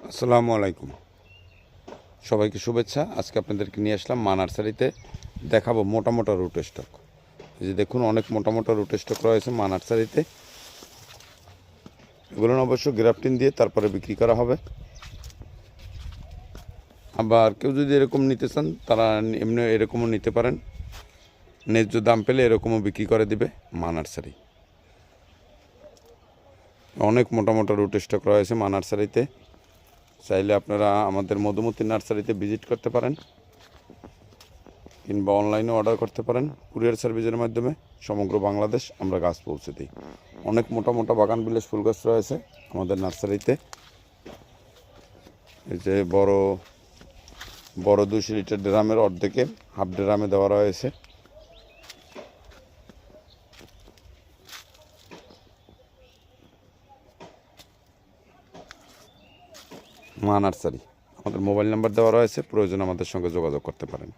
আসসালামু আলাইকুম, সবাইকে শুভেচ্ছা। আজকে আপনাদেরকে নিয়ে আসলাম মা নার্সারিতে, দেখাবো মোটা মোটা রুট স্টক। এই যে দেখুন, অনেক মোটা মোটা রুট স্টক রয়েছে মা নার্সারিতে। এগুলো অবশ্য গ্রাফটিন দিয়ে তারপরে বিক্রি করা হবে। আবার কেউ যদি এরকম নিতে চান তারা এমনি এরকমও নিতে পারেন। ন্যায্য দাম পেলে এরকমও বিক্রি করে দিবে মা নার্সারি। অনেক মোটা মোটা রুট স্টক রয়েছে মা নার্সারিতে। চাইলে আপনারা আমাদের মধুমতি নার্সারিতে ভিজিট করতে পারেন, কিংবা অনলাইনে অর্ডার করতে পারেন। কুরিয়ার সার্ভিসের মাধ্যমে সমগ্র বাংলাদেশ আমরা গাছ পৌঁছে দিই। অনেক মোটা মোটা বাগান বিলাস ফুল গাছ রয়েছে আমাদের নার্সারিতে। এই যে বড় বড় 200 লিটার ড্রামের অর্ধেকে হাফ ড্রামে দেওয়া রয়েছে। মা নার্সারি, আমাদের মোবাইল নাম্বার দেওয়া রয়েছে, প্রয়োজন আমাদের সঙ্গে যোগাযোগ করতে পারেন।